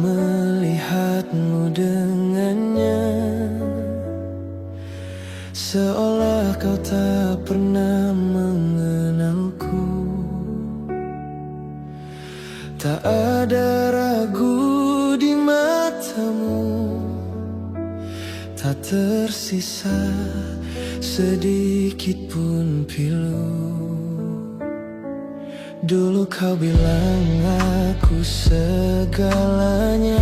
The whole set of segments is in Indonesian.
melihatmu dengannya, seolah kau tak pernah mengenalku. Tak ada ragu di matamu, tak tersisa sedikit pun pilu. Dulu kau bilang aku segalanya,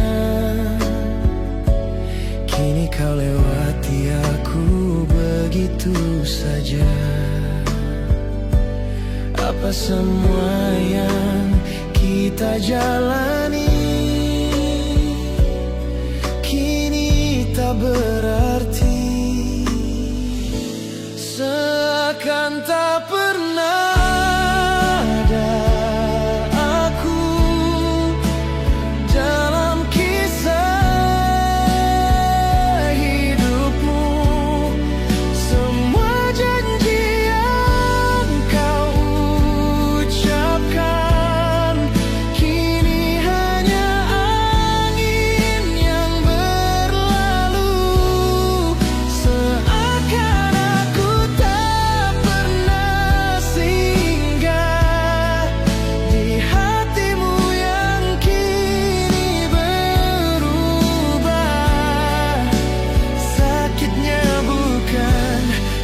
kini kau lewati aku begitu saja. Apa semua yang kita jalani kini tak berarti, seakan tak pernah ada aku dalam kisah hidupmu. Semua janji yang kau ucapkan kini hanya angin yang berlalu, seakan aku tak pernah singgah di hatimu yang kini berubah. Sakitnya bukan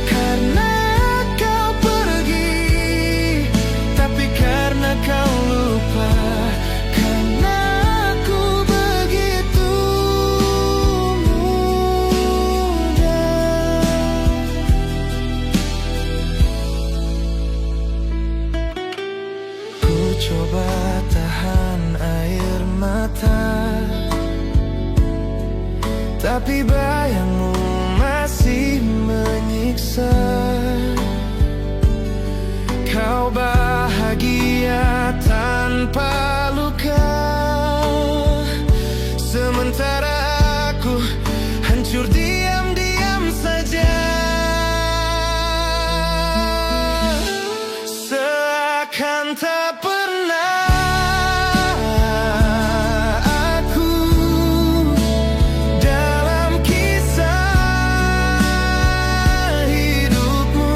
karena kau pergi, tapi karena kau lupa, karena aku begitu mudah. Ku coba tahan air mata, tapi bayangmu masih menyiksa. Kau bahagia tanpa luka, sementara aku hancur diam-diam saja. Seakan tak pernah aku dalam kisah hidupmu.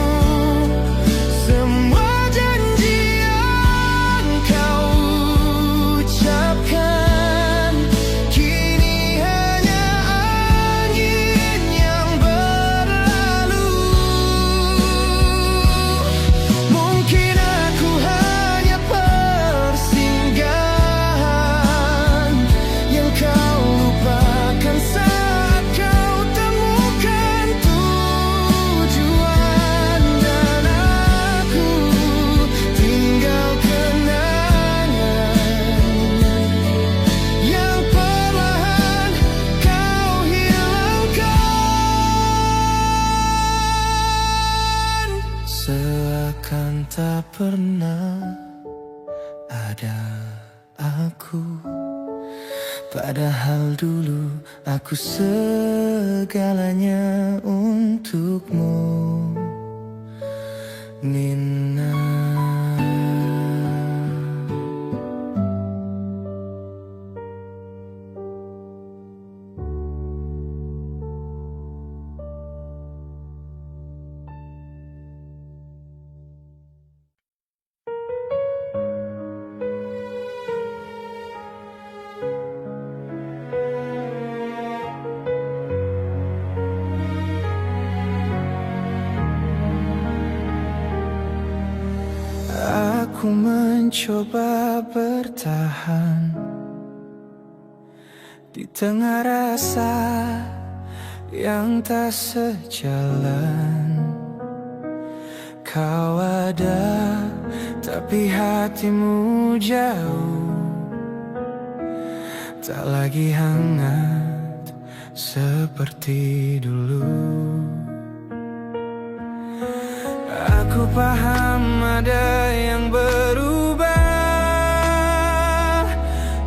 Semua janji yang kau ucapkan kini hanya angin yang berlalu. Mungkin aku hanya persinggahan yang kau lupakan saat kau temukan tujuan, dan aku tinggal kenangan yang perlahan kau hilangkan. Seakan tak pernah ada aku, padahal dulu aku segalanya untukmu, Nina. Aku mencoba bertahan di tengah rasa yang tak sejalan. Kau ada, tapi hatimu jauh, tak lagi hangat seperti dulu. Aku paham ada yang berubah,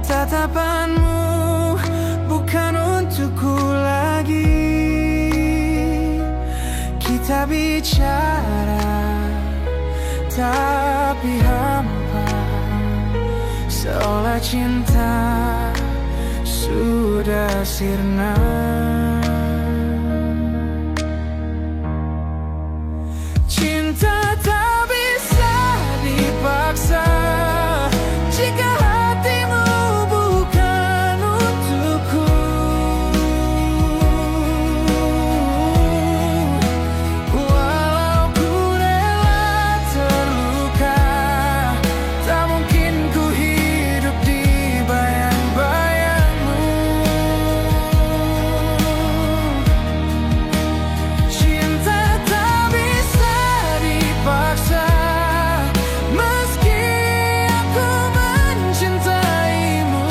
tatapanmu bukan untukku lagi. Kita bicara, tapi hampa, seolah cinta sirna. Cinta tak bisa dipaksa jika hatimu bukan untukku. Walau ku rela terluka, tak mungkin ku hidup di bayang-bayangmu. Cinta tak bisa dipaksa, meski aku mencintaimu.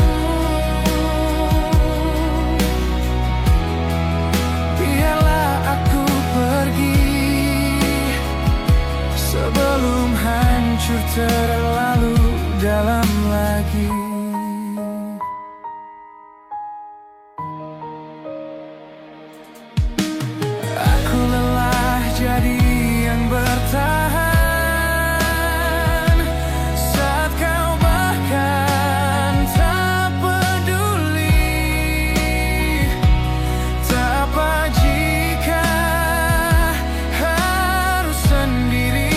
Biarlah aku pergi sebelum hancur terlalu dalam lagi. Aku lelah jadi yang bertahan saat kau bahkan tak peduli. Tak apa jika harus sendiri,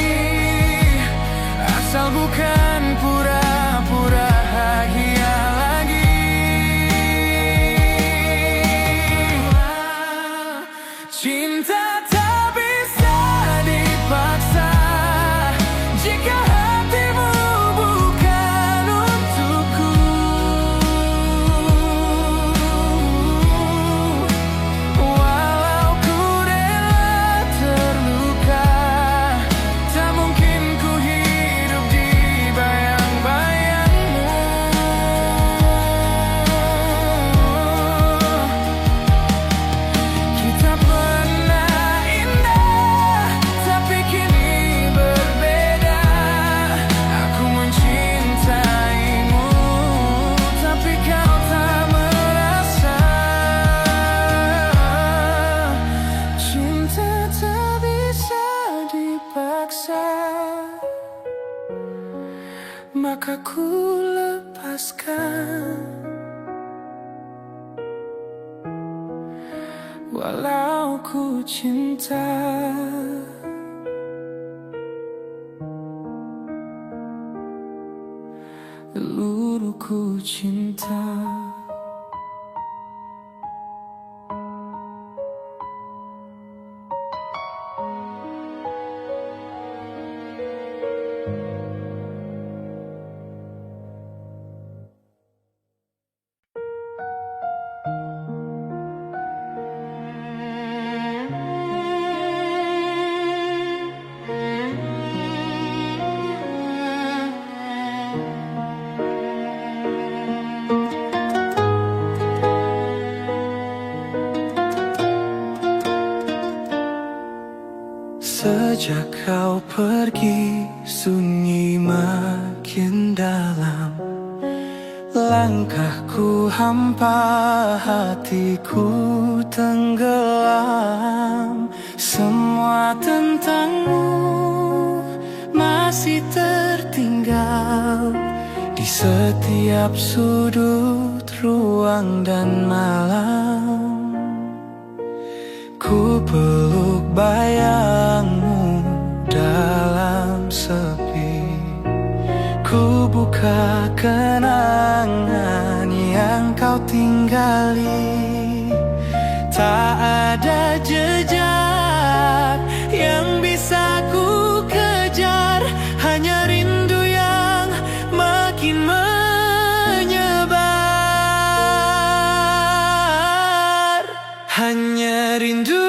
asal bukan pura-pura bahagia lagi. Cinta tak bisa dipaksa jika hatimu bukan untukku. Walau ku rela terluka, tak mungkin ku hidup di bayang-bayangmu. Kita pernah indah, tapi kini berbeda. Aku mencintaimu, tapi kau tak merasa. Cinta tak bisa dipaksa, maka ku lepaskan. Walau ku cinta, seluruhku cinta. Sejak kau pergi, sunyi makin dalam. Langkahku hampa, hatiku tenggelam. Semua tentangmu masih tertinggal di setiap sudut ruang dan malam. Ku peluk bayangmu dalam sepi, ku buka kenangan yang kau tinggali. Tak ada jejak yang bisa ku kejar, hanya rindu yang makin menyebar. Hanya rindu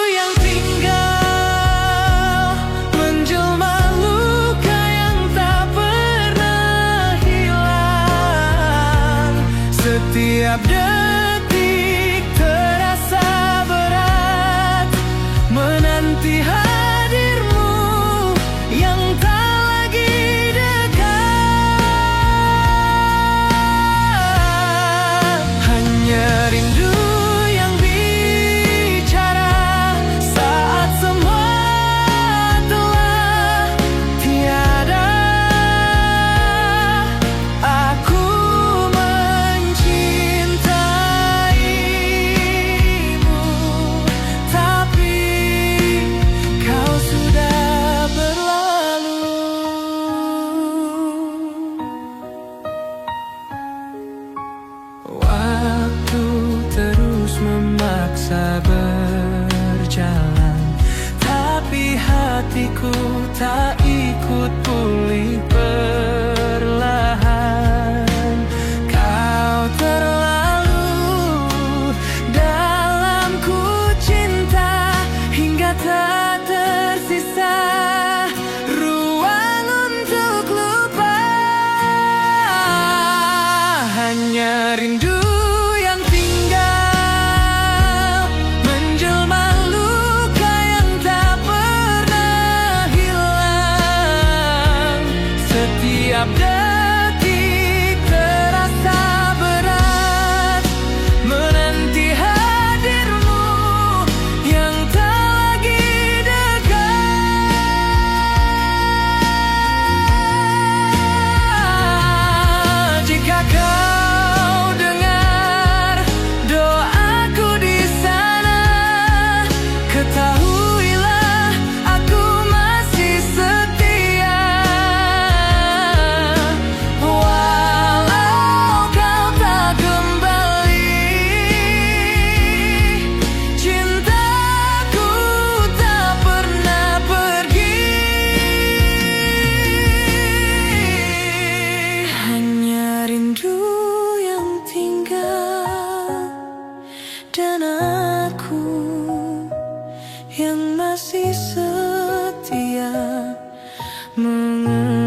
yang tinggal menjelma luka yang tak pernah hilang. Setiap detik terasa berat dan aku yang masih setia mengenangmu.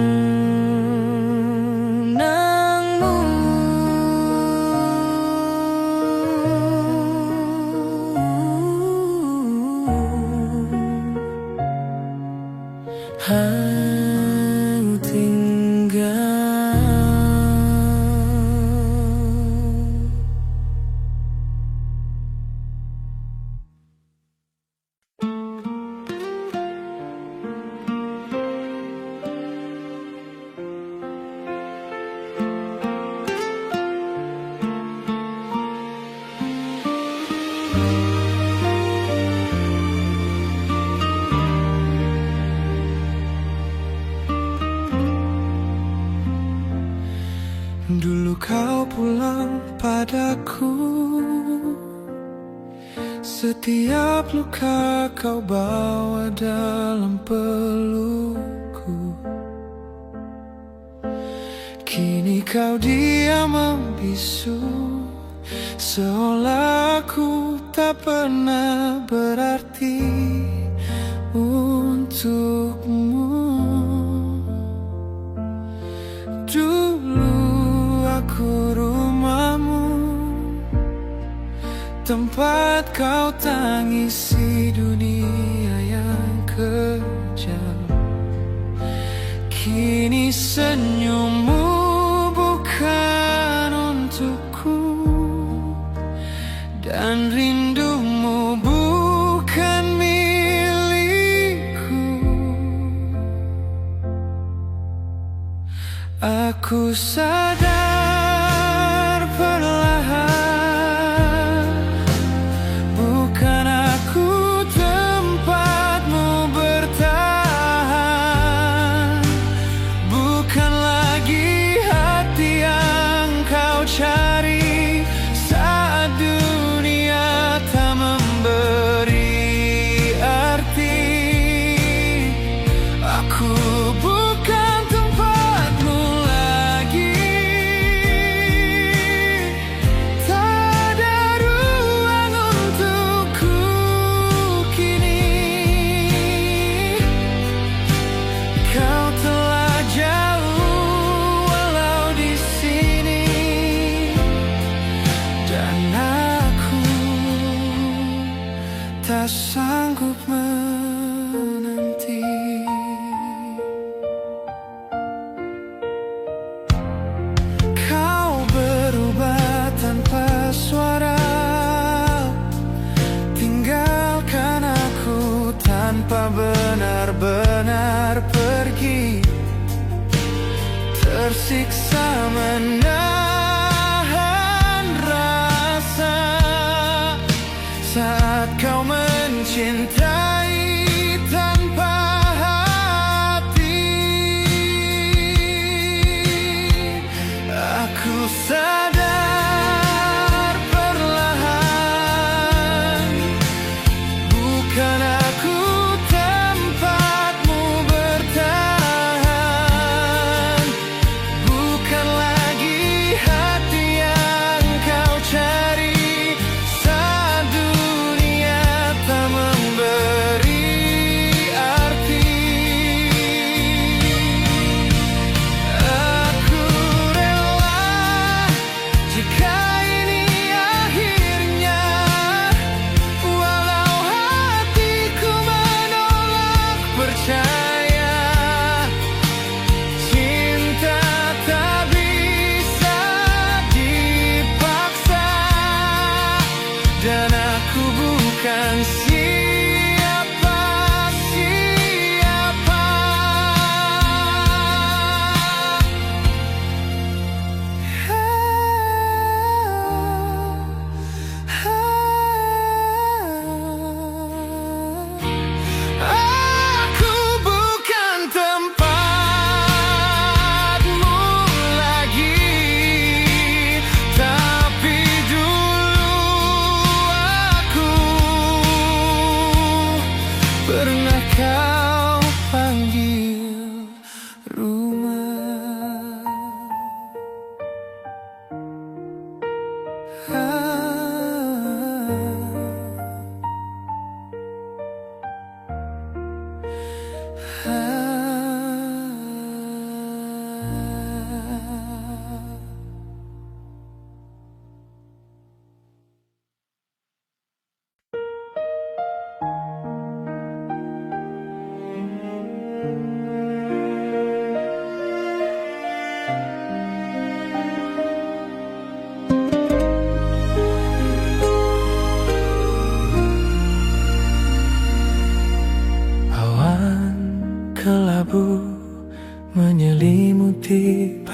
Aku tinggal. Dulu kau pulang padaku, setiap luka kau bawa dalam pelukku. Kini kau diam membisu, seolah aku tak pernah berarti untukmu. Dulu aku rumahmu, tempat kau tangisi dunia yang kejam. Kini senyummu bukan untukku, dan rindumu bukan milikku. Aku sadar perlahan, bukan aku tempatmu bertahan, bukan lagi hati yang kau cari saat dunia tak memberi arti. Aku bukan tempatmu lagi, tak ada ruang untukku kini. Kau telah jauh walau di sini, dan aku tak sanggup menanti. Kau berubah tanpa suara, tinggalkan aku tanpa benar-benar pergi. Tersiksa menahan rasa saat kau mencintai tanpa hati. Aku sadar perlahan, bukan aku tempatmu bertahan, bukan lagi hati yang kau cari saat dunia tak memberi arti. Aku rela jika ini akhirnya, walau hatiku menolak percaya. Cinta tak bisa dipaksa, dan aku bukan siapa-siapa. Aku bukan tempatmu lagi, tapi dulu aku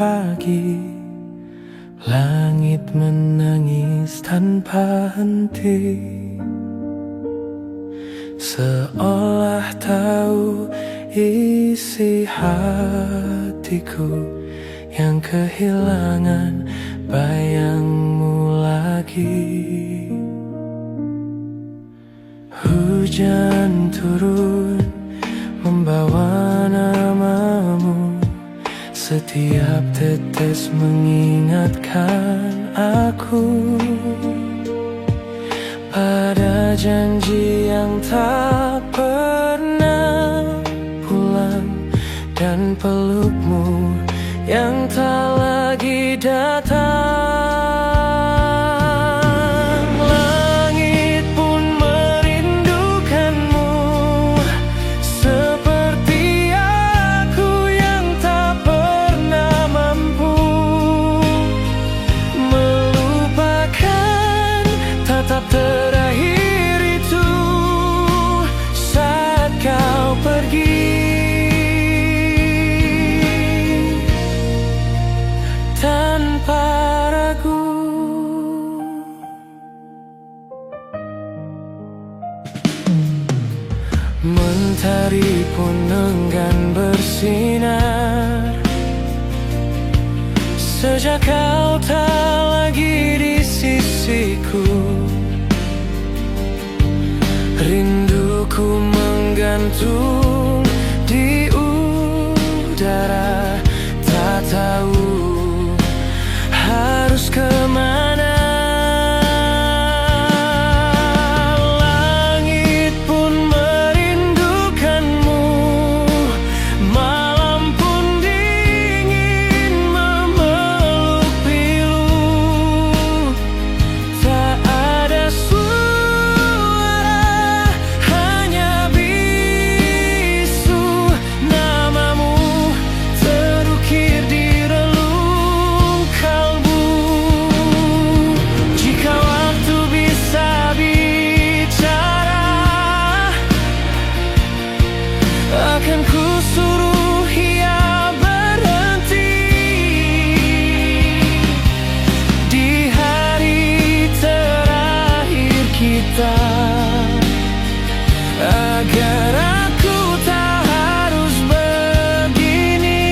pagi, langit menangis tanpa henti, seolah tahu isi hatiku yang kehilangan bayangmu lagi. Hujan turun membawa namamu, setiap tetes mengingatkan aku pada janji yang tak pernah pulang, dan pelukmu yang tak lagi datang. Langit pun merindukanmu, seperti aku yang tak pernah mampu melupakan tatap terakhir itu saat kau pergi. Tanpa ragu, mentari pun enggan bersinar sejak kau tak lagi di sisiku. Rinduku menggantung di udara, tak tahu harus kemana. Langit pun merindukanmu, malam pun dingin memeluk pilu, tak ada suara, hanya bisu namamu terukir di relung kalbu. Jika waktu bisa bicara, akan ku suruh ia berhenti di hari terakhir kita, agar aku tak harus begini.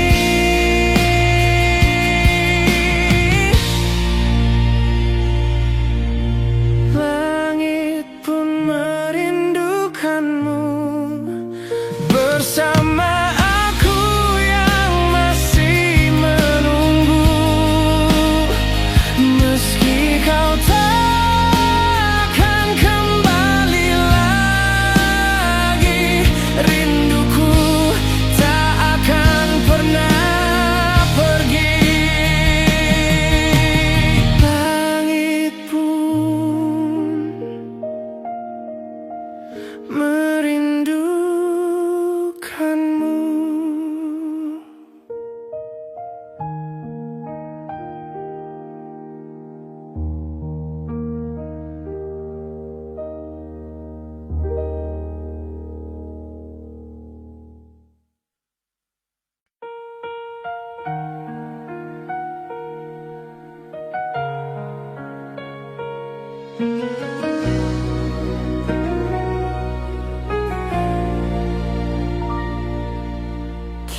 Langit pun merindukanmu, bersama aku yang masih menunggu. Meski kau takkan kembali lagi, rinduku tak akan pernah pergi. Langit pun merindukanmu.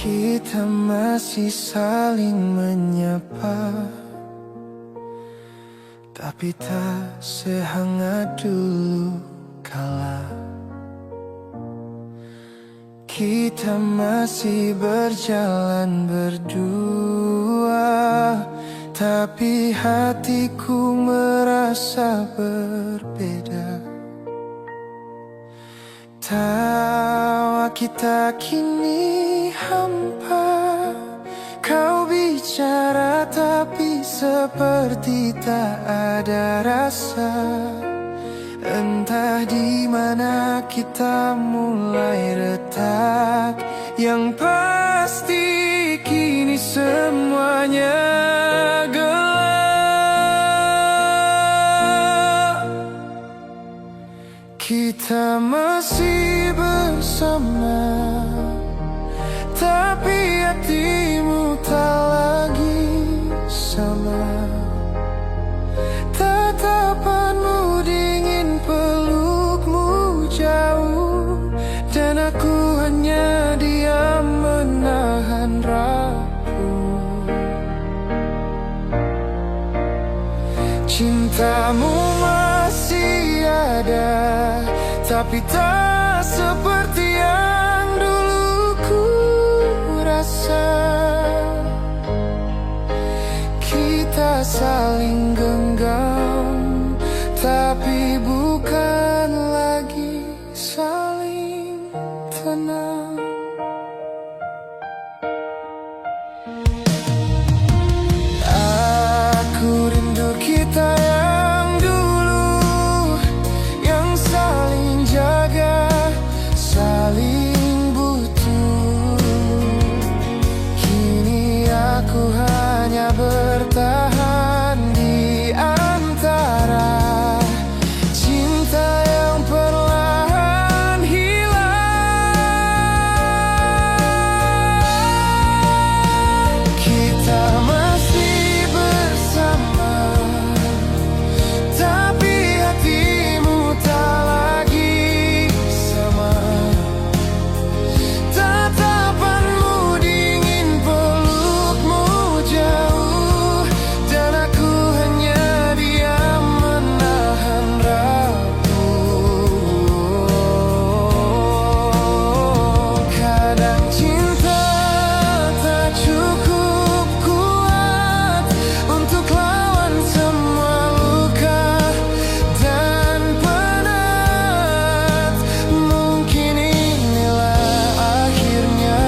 Kita masih saling menyapa, tapi tak sehangat dulu kala. Kita masih berjalan berdua, tapi hatiku merasa berbeda. Tawa kita kini hampa, kau bicara tapi seperti tak ada rasa. Entah di mana kita mulai retak, yang pasti kini semuanya gelap. Kita masih bersama, tapi hatimu tak lagi. bersama. Tatapanmu dingin, pelukmu jauh, dan aku hanya diam menahan ragu. Cintamu masih ada, tapi tak seperti yang dulu ku rasa. Kita saling genggam, tapi bukan lagi saling tenang. Aku rindu kita yang dulu, yang saling jaga, saling butuh. Kini aku hanya bertahan di antara cinta yang perlahan hilang. Kita masih bersama, tapi hatimu tak lagi sama. Tatapanmu dingin, pelukmu jauh, dan aku hanya diam menahan ragu. Kadang cinta tak cukup kuat untuk lawan semua luka dan penat. Mungkin inilah akhirnya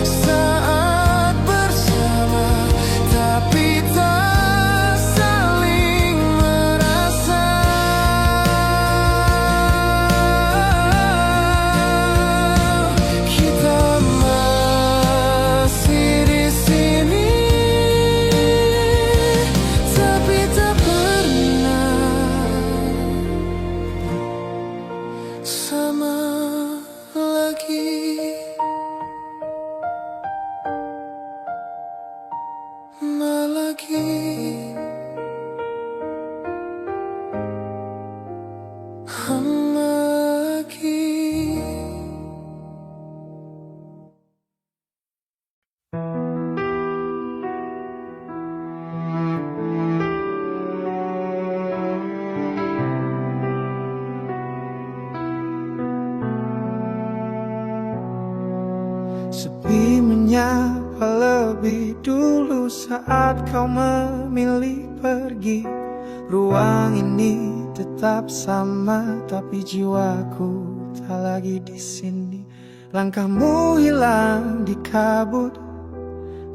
saat bersama, tapi tak saling merasa. Kita masih di sini, tapi tak pernah sama lagi. Sepi menyapa lebih dulu saat kau memilih pergi. Ruang ini tetap sama, tapi jiwaku tak lagi di sini. Langkahmu hilang di kabut,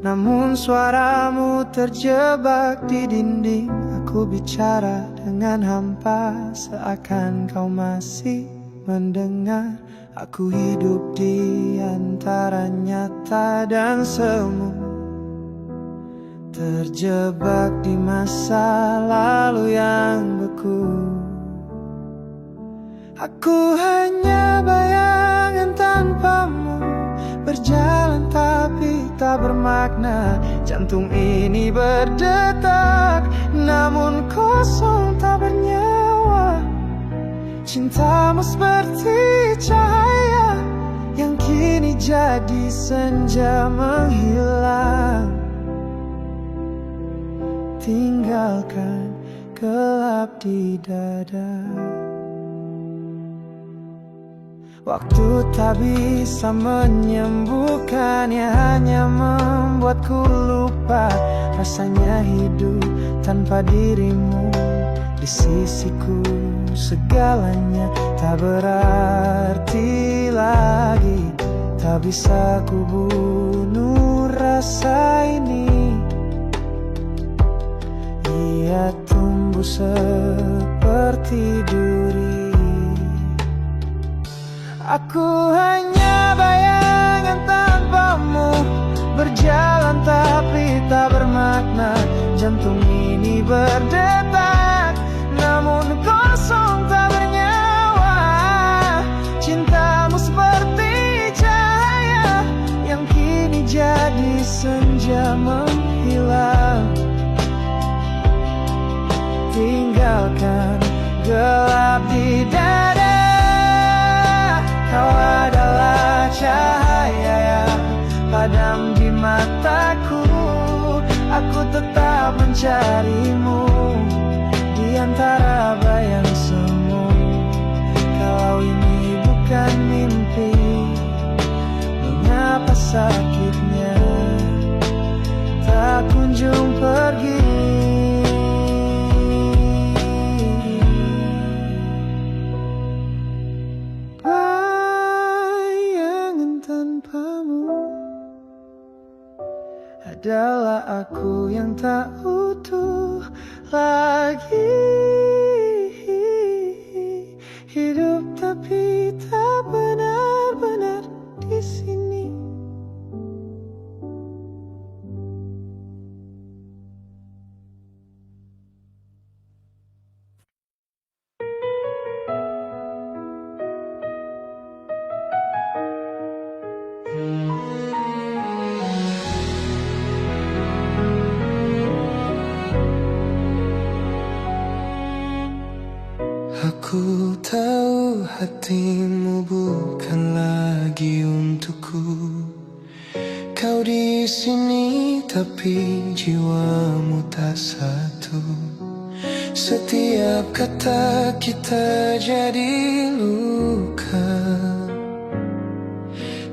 namun suaramu terjebak di dinding. Aku bicara dengan hampa, seakan kau masih mendengar. Aku hidup di antara nyata dan semu, terjebak di masa lalu yang beku. Aku hanya bayangan tanpamu, berjalan tapi tak bermakna. Jantung ini berdetak, namun kosong tak bernyawa. Cintamu seperti cahaya yang kini jadi senja menghilang, tinggalkan gelap di dada. Waktu tak bisa menyembuhkannya, hanya membuatku lupa rasanya hidup tanpa dirimu. Di sisiku segalanya tak berarti lagi, tak bisa ku bunuh rasa ini. Ia tumbuh seperti duri. Aku hanya bayangan tanpamu, berjalan tapi tak bermakna. Jantung ini berdetak, namun kosong tak bernyawa. Cintamu seperti cahaya yang kini jadi senja menghilang, gelap di dada. Kau adalah cahaya yang padam di mataku. Aku tetap mencarimu di antara bayang semu. Kalau ini bukan mimpi, mengapa sakitnya tak kunjung pergi? Bayangan tanpamu adalah aku yang tak utuh lagi. Hidup tapi tak benar-benar di sini. Aku tahu hatimu bukan lagi untukku. Kau di sini tapi jiwamu tak satu. Setiap kata kita jadi luka.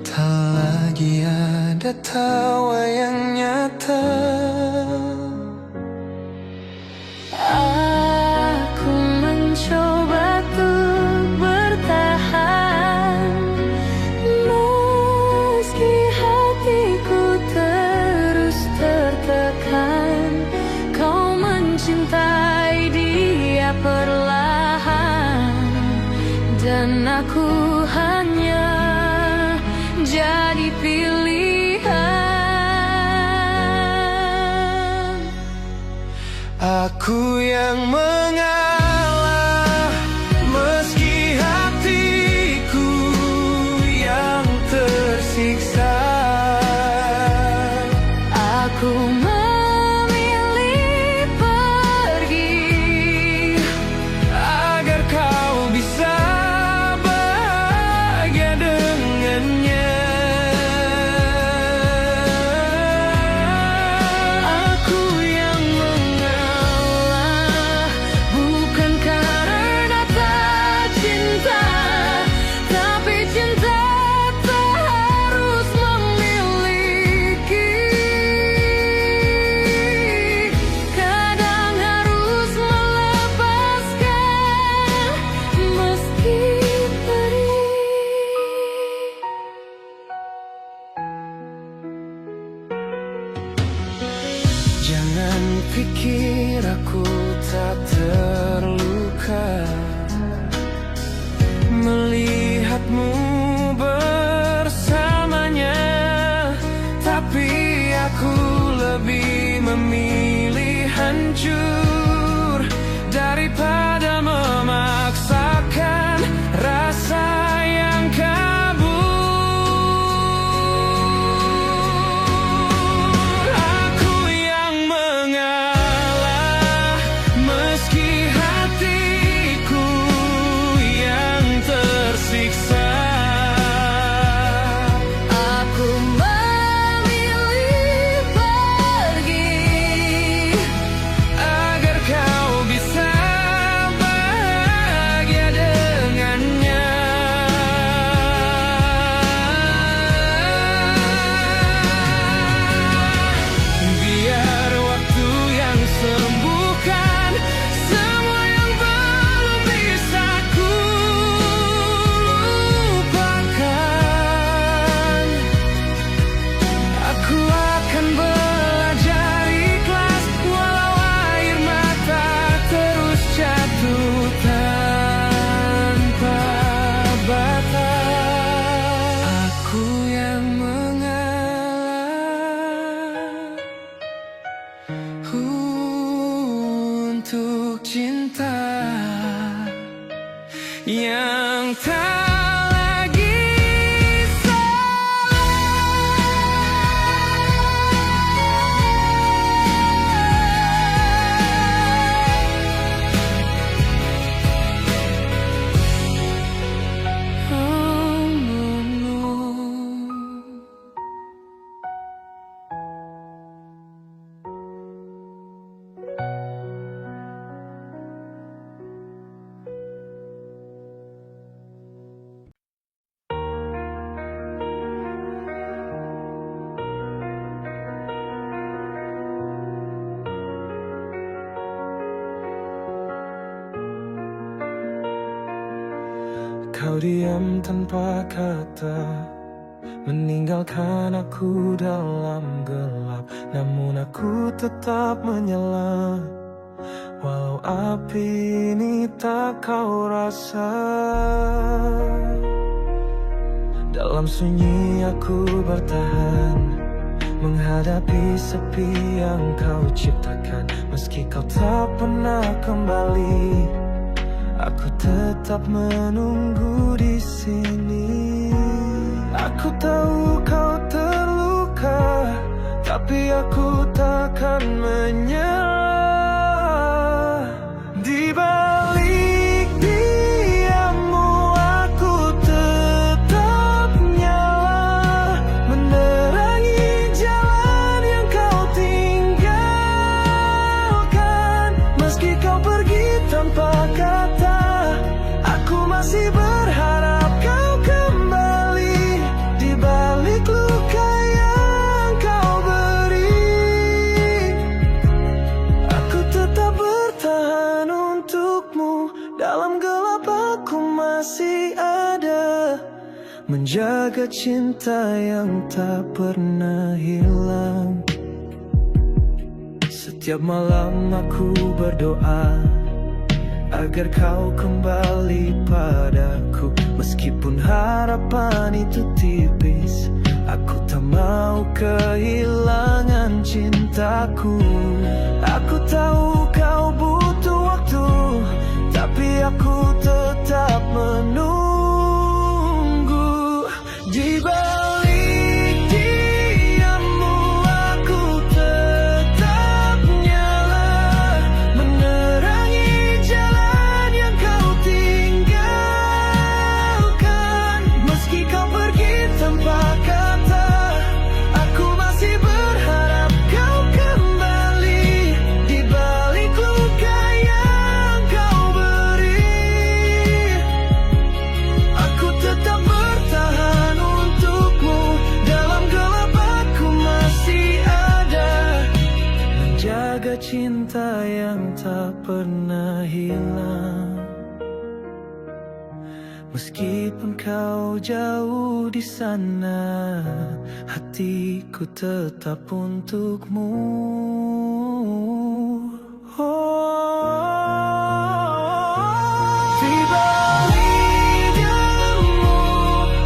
Tak lagi ada tawa yang nyata. Aku mencoba untuk bertahan, meski hatiku terus tertekan. Kau mencintai dia perlahan, dan aku hanya jadi pilihan. Aku yang mengalah, meski hatiku yang tersiksa. Aku memilih pergi Agar kau bisa bahagia dengannya. Aku yang mengalah, bukan karena tak cinta, tapi cinta tak harus memiliki. Kadang harus melepaskan meski perih. Jangan pikir aku tak terluka melihatmu bersamanya, tapi aku lebih memilih hancur daripada memaksakan rasa yang kabur. Aku yang mengalah, meski hatiku yang tersiksa. Aku memilih pergi Agar kau bisa bahagia dengannya. Biar waktu yang sembuhkan semua yang belum bisa ku lupakan. Aku akan belajar ikhlas walau air mata terus jatuh tanpa batas. Aku yang mengalah untuk cinta yang tak lagi salah. Engkau diam tanpa kata, meninggalkan aku dalam gelap. Namun aku tetap menyala, walau api ini tak kau rasa. Dalam sunyi aku bertahan, menghadapi sepi yang kau ciptakan. Meski kau tak pernah kembali, aku tetap menunggu di sini. Aku tahu kau terluka, tapi aku takkan menyerah. Di balik diammu aku tetap nyala, menerangi jalan yang kau tinggalkan. Meski kau pergi tanpa kata, aku masih berharap kau kembali. Di balik luka yang kau beri, aku tetap bertahan untukmu. Dalam gelap aku masih ada, menjaga cinta yang tak pernah hilang. Setiap malam aku berdoa agar kau kembali padaku. Meskipun harapan itu tipis, aku tak mau kehilangan cintaku. Aku tahu kau butuh waktu, tapi aku tetap menunggu. Di balik diammu aku tetap nyala, menerangi jalan yang kau tinggalkan. Meski kau pergi tanpa kata, aku masih berharap kau kembali. Di balik luka yang kau beri, aku tetap bertahan untukmu. Dalam gelap aku masih ada, menjaga cinta yang tak pernah hilang. Meskipun kau jauh di sana, hatiku tetap untukmu. Di balik diammu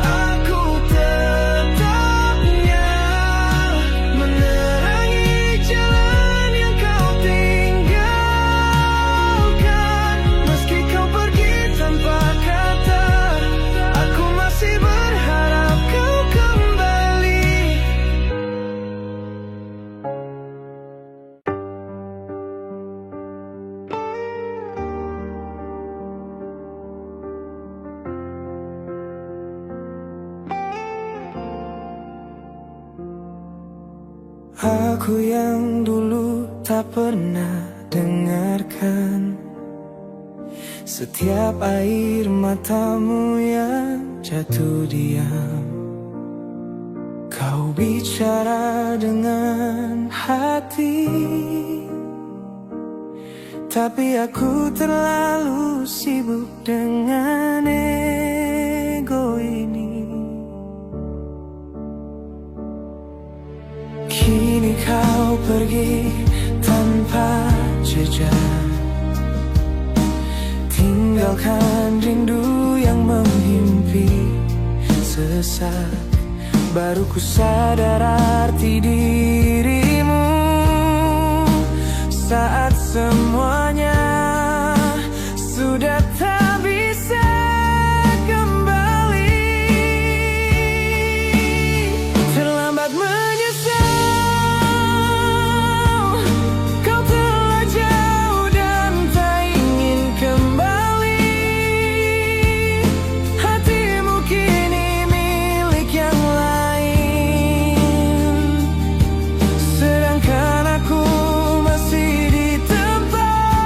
aku tetap nyala, menerangi jalan yang kau tinggalkan. Meski kau pergi tanpa kata, aku masih berharap kau kembali. Aku yang dulu tak pernah dengarkan setiap air matamu yang jatuh diam. Kau bicara dengan hati, tapi aku terlalu sibuk dengan ego ini. Kini kau pergi tanpa jejak, tinggalkan rindu yang menghimpit sesak. Baru ku sadar arti dirimu saat semuanya sudah tak bisa kembali. Terlambat menyesal, kau telah jauh dan tak ingin kembali. Hatimu kini milik yang lain, sedangkan aku masih di tempat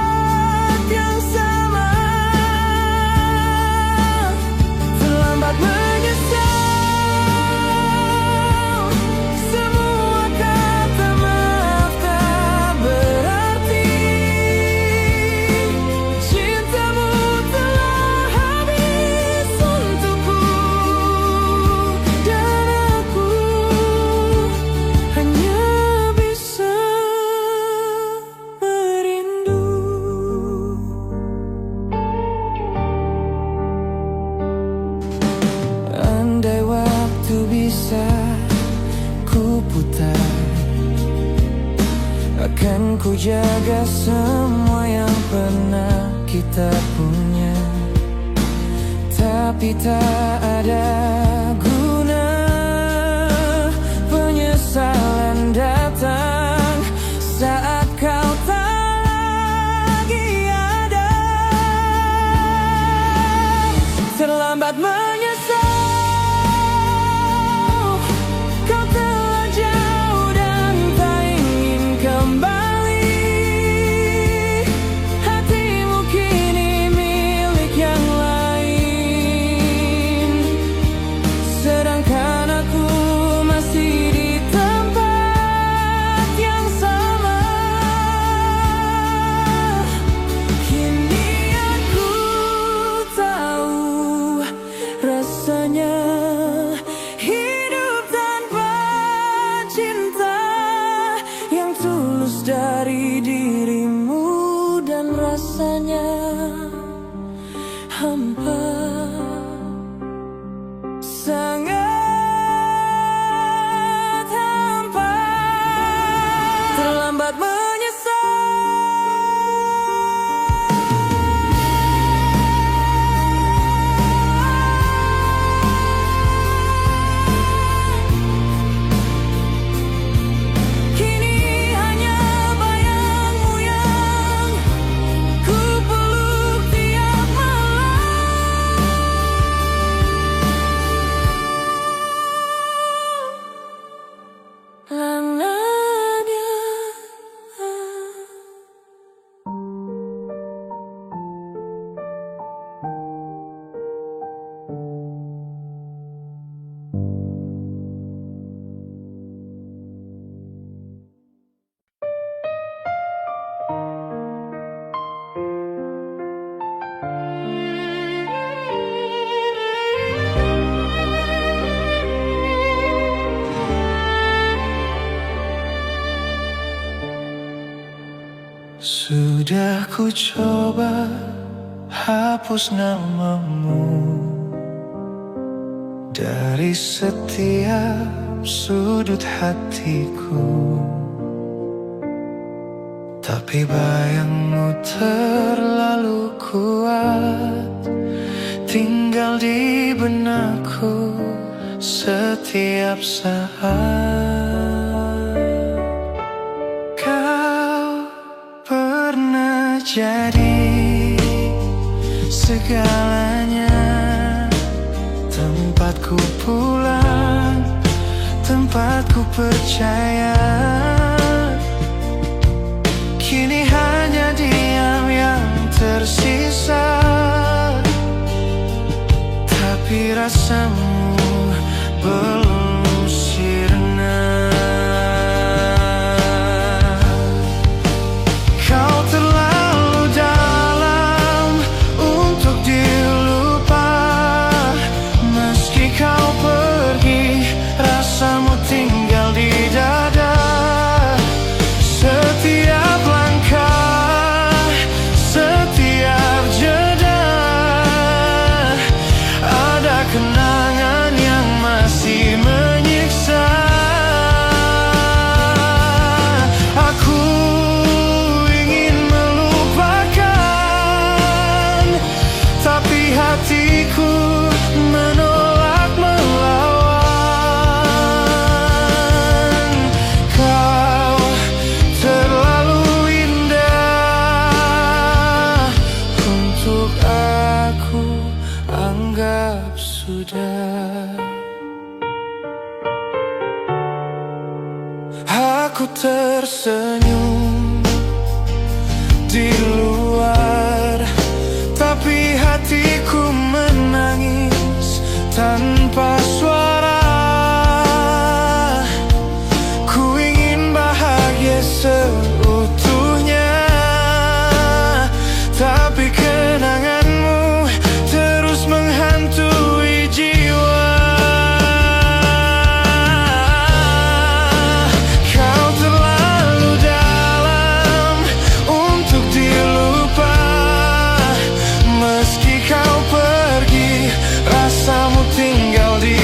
Kan ku jaga semua yang pernah kita punya, tapi tak ada guna. Penyesalan datang saat kau tak lagi ada. Terlambat menyesal, kau telah jauh dan tak ingin kembali. Hatimu kini milik yang lain, sedangkan aku masih di tempat yang sama. Kini aku tahu rasanya hidup tanpa cinta yang tulus dari dirimu, dan rasanya hampa, sangat hampa. Terlambat menyesal. Kini hanya bayangmu yang ku peluk tiap malam. Lananya Sudah ku coba hapus namamu dari setiap sudut hatiku, tapi bayangmu terlalu kuat, tinggal di benakku setiap saat. Kau pernah jadi segalanya, tempatku pulang, tempatku percaya. Kini hanya diam yang tersisa, tapi rasamu belum sirna. Kau terlalu dalam untuk dilupa, meski kau pergi, rasamu tinggal di dada. Setiap langkah, setiap jeda, ada kenangan yang masih menyiksa. Aku ingin melupakan, tapi hatiku menolak melawan. Kau terlalu indah untuk aku anggap sudah. Aku tersenyum di luar, tapi hatiku menangis tanpa suara. Ku ingin bahagia seutuhnya, tapi kenanganmu terus menghantui jiwa. Kau terlalu dalam untuk dilupa, meski kau pergi, rasamu tinggal di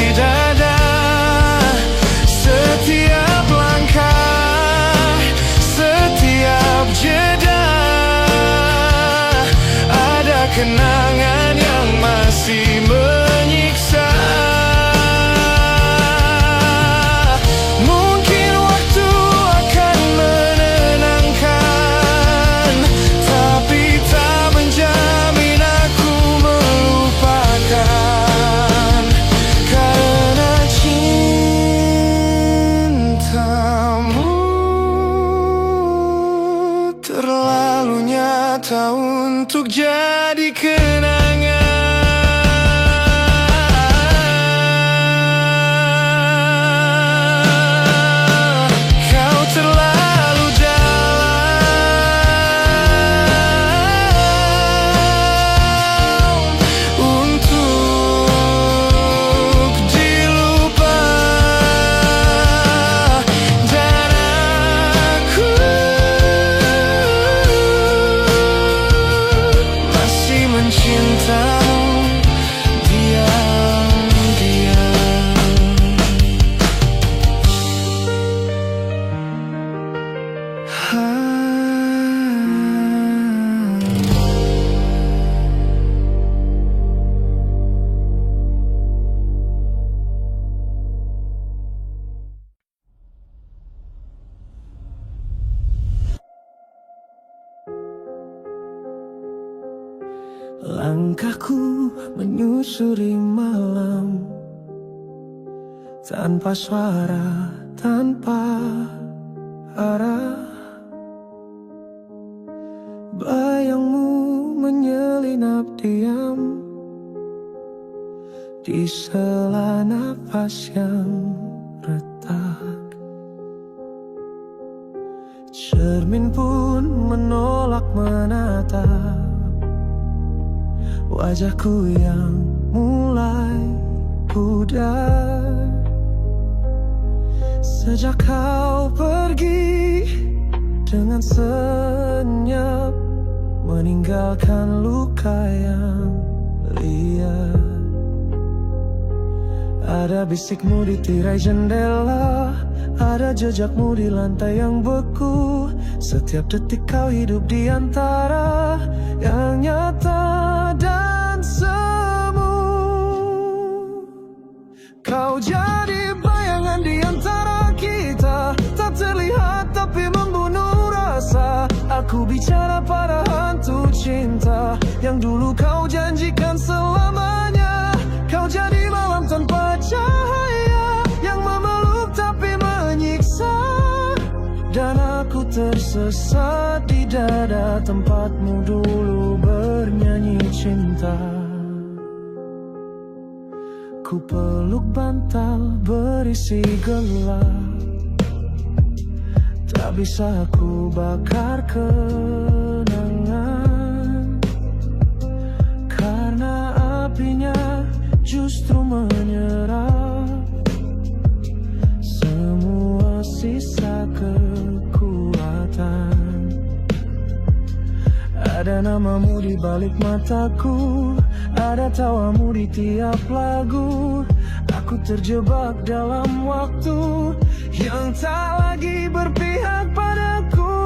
Langkahku menyusuri malam, tanpa suara, tanpa arah. Bayangmu menyelinap diam di sela nafas yang retak. Cermin pun menolak menatap wajahku yang mulai pudar. Sejak kau pergi dengan senyap, meninggalkan luka yang liar. Ada bisikmu di tirai jendela, ada jejakmu di lantai yang beku. Setiap detik kau hidup di antara yang nyata dan semu. Kau jadi bayangan di antara kita, tak terlihat tapi membunuh rasa. Aku bicara pada hantu cinta yang dulu kau janjikan selamanya. Kau jadi malam tanpa cahaya yang memeluk tapi menyiksa. Dan aku tersesat di dada tempatmu dulu bernyanyi cinta. Ku peluk bantal berisi gelap, tak bisa ku bakar kenangan, karena apinya justru menyerap semua sisa kekuatan. Ada namamu di balik mataku, ada tawamu di tiap lagu. Aku terjebak dalam waktu yang tak lagi berpihak padaku.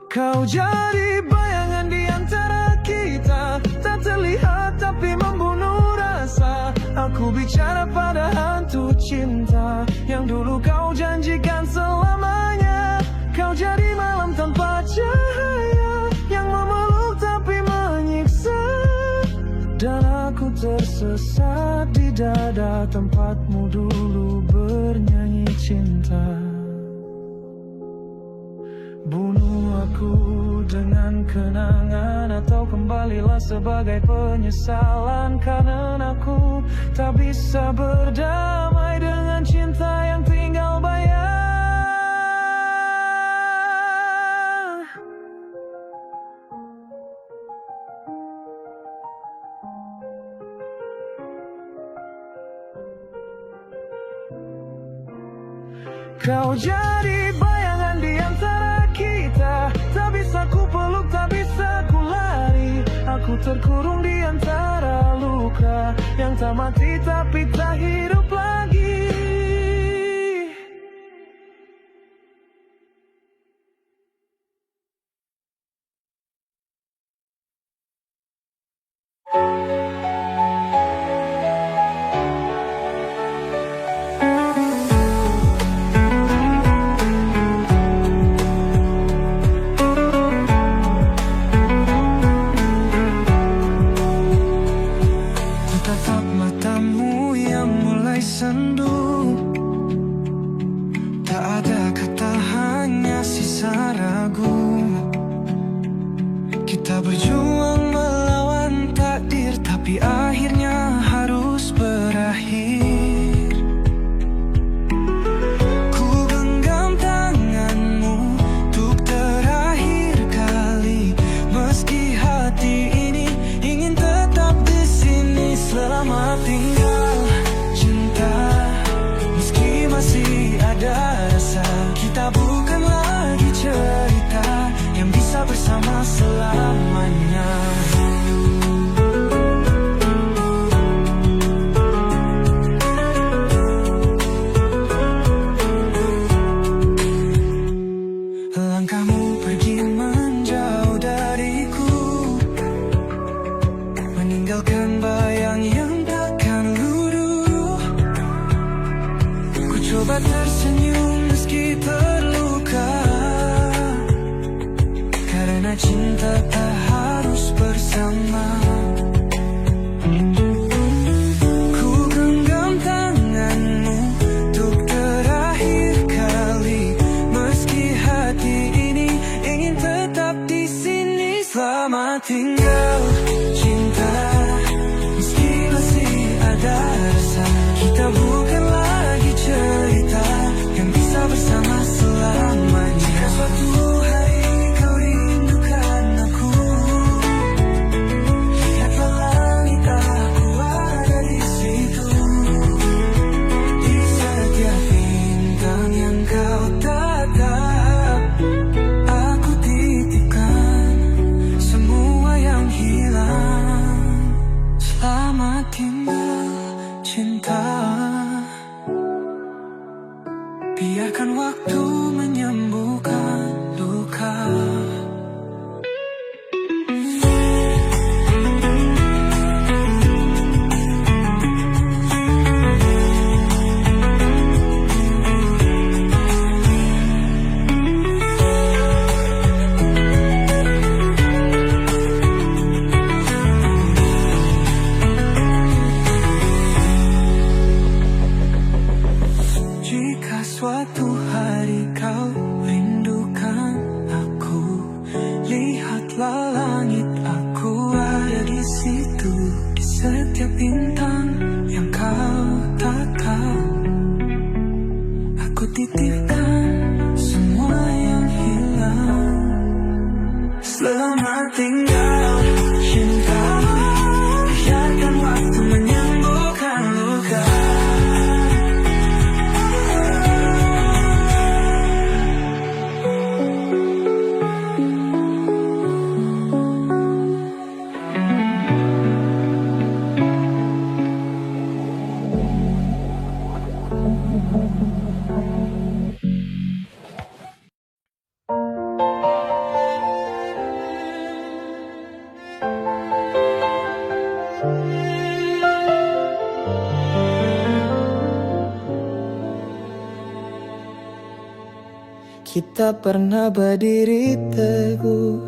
Kau jadi bayangan di antara kita, tak terlihat tapi membunuh rasa. Aku bicara pada hantu cinta yang dulu kau janjikan selamanya. Kau jadi malam tanpa cahaya yang memeluk tapi menyiksa. Dan aku tersesat di dada tempatmu dulu bernyanyi cinta. Bunuh aku dengan kenangan, atau kembalilah sebagai penyesalan. Karena aku tak bisa berdamai dengan cinta yang tinggal bayang. Kau jadi bayangan di antara kita, tak bisa ku peluk, tak bisa ku lari. Aku terkurung di antara luka yang tak mati tapi tak hidup lagi. Sendu, tak ada kata, hanya sisa ragu. Kita berjuang melawan takdir, tapi akhirnya harus berakhir. Ku genggam tanganmu untuk terakhir kali, meski hati ini ingin tetap di sini. Selamat tinggal masih ada rasa, kita bukan lagi cerita yang bisa bersama selamanya. Langkahmu pergi menjauh dariku, meninggalkan bayang yang takkan luruh. Coba tersenyum meski terluka, karena cinta tak harus tinggal cinta, meski masih ada rasa. Kita bukan lagi cerita yang bisa bersama selamanya. Jika suatu hari kau rindukan aku, lihatlah langit, aku ada di situ. Di setiap bintang yang kau tatap, aku titipkan semua yang hilang. Selamat tinggal cinta, biarkan waktu menyembuhkan luka. Jika suatu hari kau rindukan aku, lihatlah langit, aku ada di situ. Di setiap bintang yang kau tatap, aku titipkan semua yang hilang. Selamat tinggal cinta, biarkan waktu menyembuhkan luka. Kita pernah berdiri teguh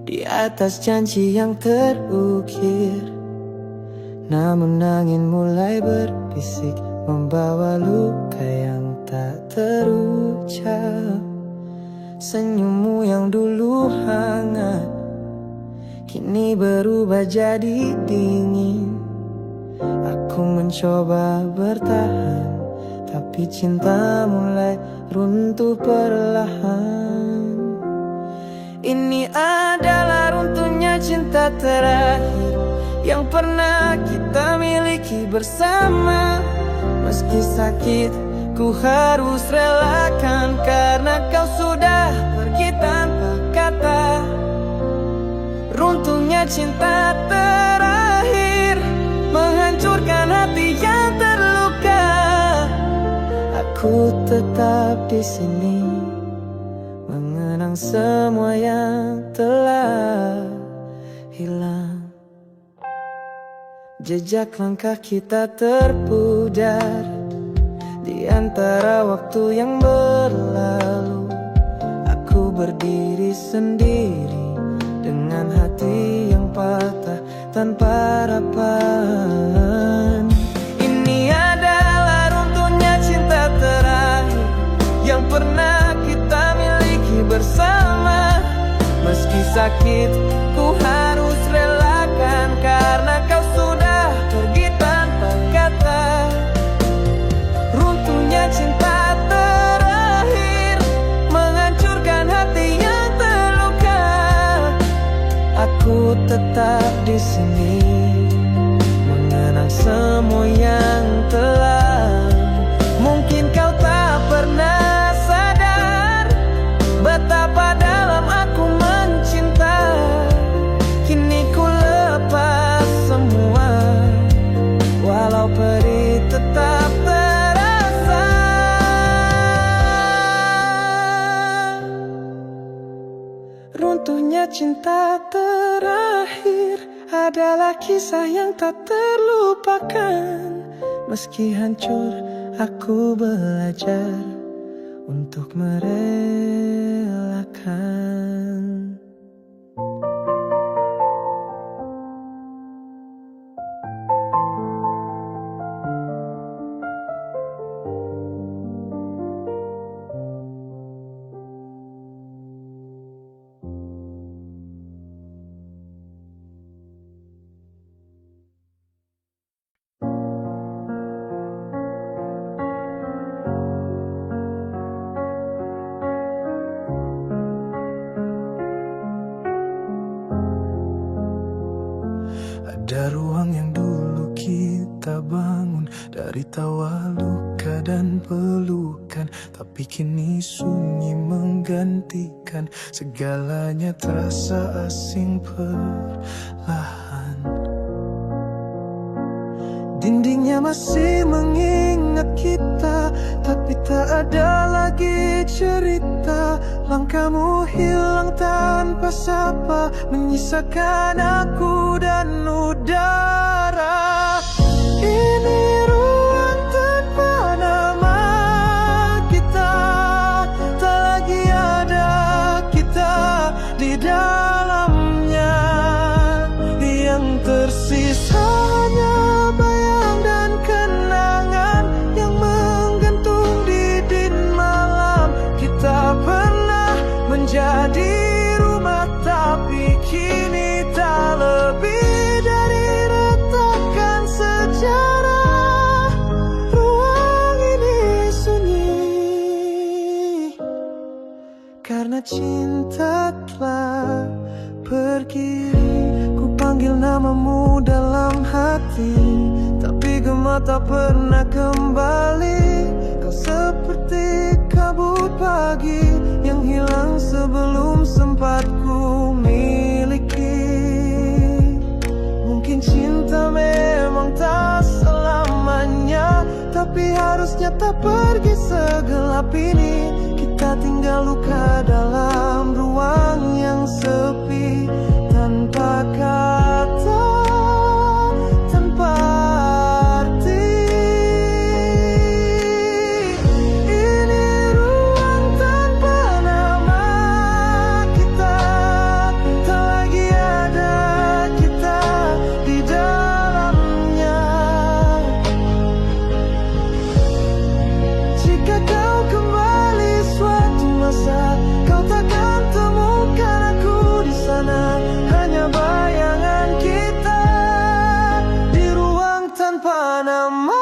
di atas janji yang terukir, namun angin mulai berbisik, membawa luka yang tak terucap. Senyummu yang dulu hangat kini berubah jadi dingin. Aku mencoba bertahan, tapi cinta mulai runtuh perlahan. Ini adalah runtuhnya cinta terakhir yang pernah kita miliki bersama. Meski sakit, ku harus relakan karena kau sudah pergi tanpa kata. Runtuhnya cinta terakhir menghancurkan hati yang terluka. Aku tetap di sini mengenang semua yang telah hilang. Jejak langkah kita terpudar di antara waktu yang berlalu. Aku berdiri sendiri dengan hati yang patah tanpa harapan. Ini adalah runtuhnya cinta terakhir yang pernah kita miliki bersama. Meski sakit, ku harus relakan karena kau sudah pergi tanpa kata. Runtuhnya cinta terakhir menghancurkan hati yang terluka. Aku tetap di sini mengenang semua yang telah. Mungkin kau tak pernah sadar betapa dalam aku mencinta. Kini ku lepas semua, walau perih tetap terasa. Runtuhnya cinta terakhir adalah kisah yang tak terlupakan. Meski hancur, aku belajar untuk merelakan. Ada ruang yang dulu kita bangun dari tawa luka dan pelukan, tapi kini sunyi menggantikan. Segalanya terasa asing perlahan. Dindingnya masih mengingat kita, tapi tak ada lagi cerita. Langkahmu hilang tanpa sapa, menyisakan aku dan udara. Ini ruang tanpa nama kita, tak lagi ada kita di dalamnya. Yang tersisa hanya bayang dan kenangan yang menggantung di din malam. Kita pernah menjadi rumah, tapi kini tak lebih dari retakan sejarah. Ruang ini sunyi karena cinta telah pergi. Ku panggil namamu dalam hati, tapi gema tak pernah kembali. Kau seperti kabut pagi yang hilang sebelum sempat ku miliki. Mungkin cinta memang tak selamanya, tapi harusnya tak pergi segelap ini. Kita tinggal luka dalam ruang yang sepi, tanpa kata, tanpa arti. Ini ruang tanpa nama kita, tak lagi ada kita di dalamnya. Jika kau kembali suatu masa, kau takkan temukan aku di sana. Hanya bayangan kita di ruang tanpa nama.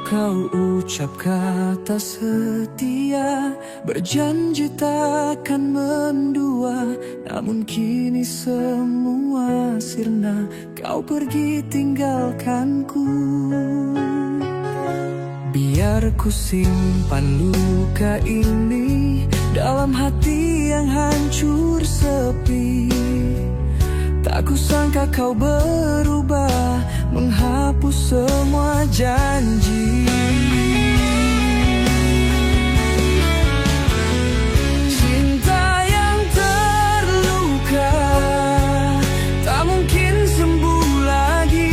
Kau ucap kata setia, berjanji takkan mendua. Namun kini semua sirna, kau pergi tinggalkanku. Biar ku simpan luka ini dalam hati yang hancur sepi. Tak kusangka kau berubah, menghapus semua janji. Cinta yang terluka tak mungkin sembuh lagi.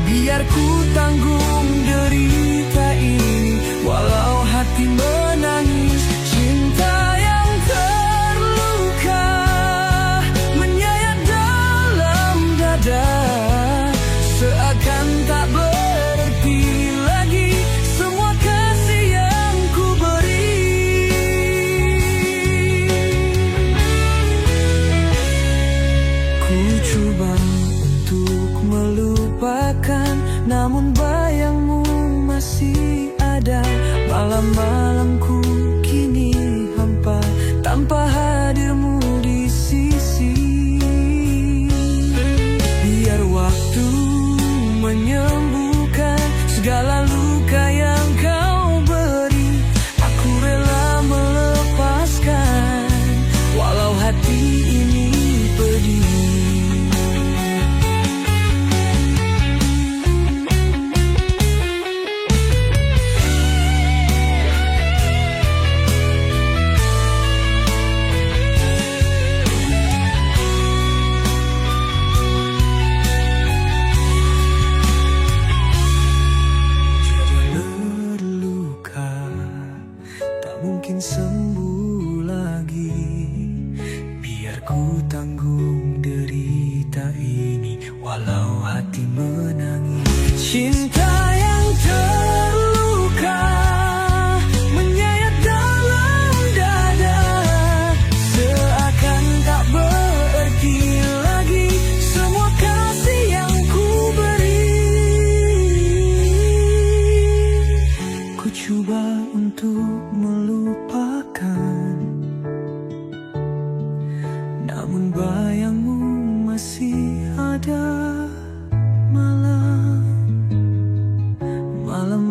Biar ku tanggung derita ini, walau hati menangis. Cinta yang terluka menyayat dalam dada, seakan tak berarti lagi semua kasih yang ku beri. Ku coba untuk melupakan, namun bayangmu masih ada. Malam-malamku kini hampa tanpa hadirmu di sisi. Biar waktu menyembuhkan segala luka yang kau beri. Aku rela melepaskan, walau hati ini pedih.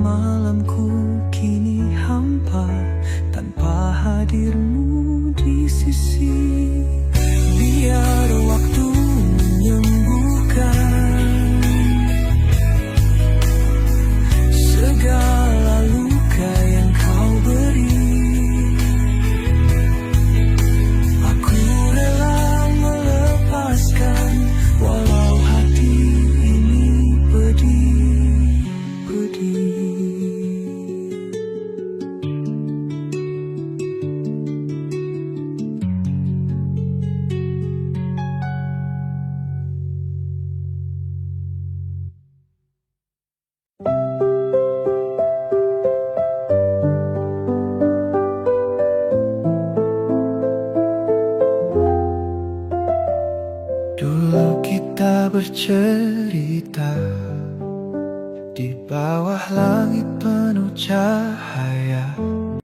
malamku kini hampa tanpa hadirmu di sisi. Biar waktu menyembuhkan segala luka yang kau beri. Aku rela melepaskan walau hati ini pedih-pedih. Dulu kita bercerita di bawah langit penuh cahaya.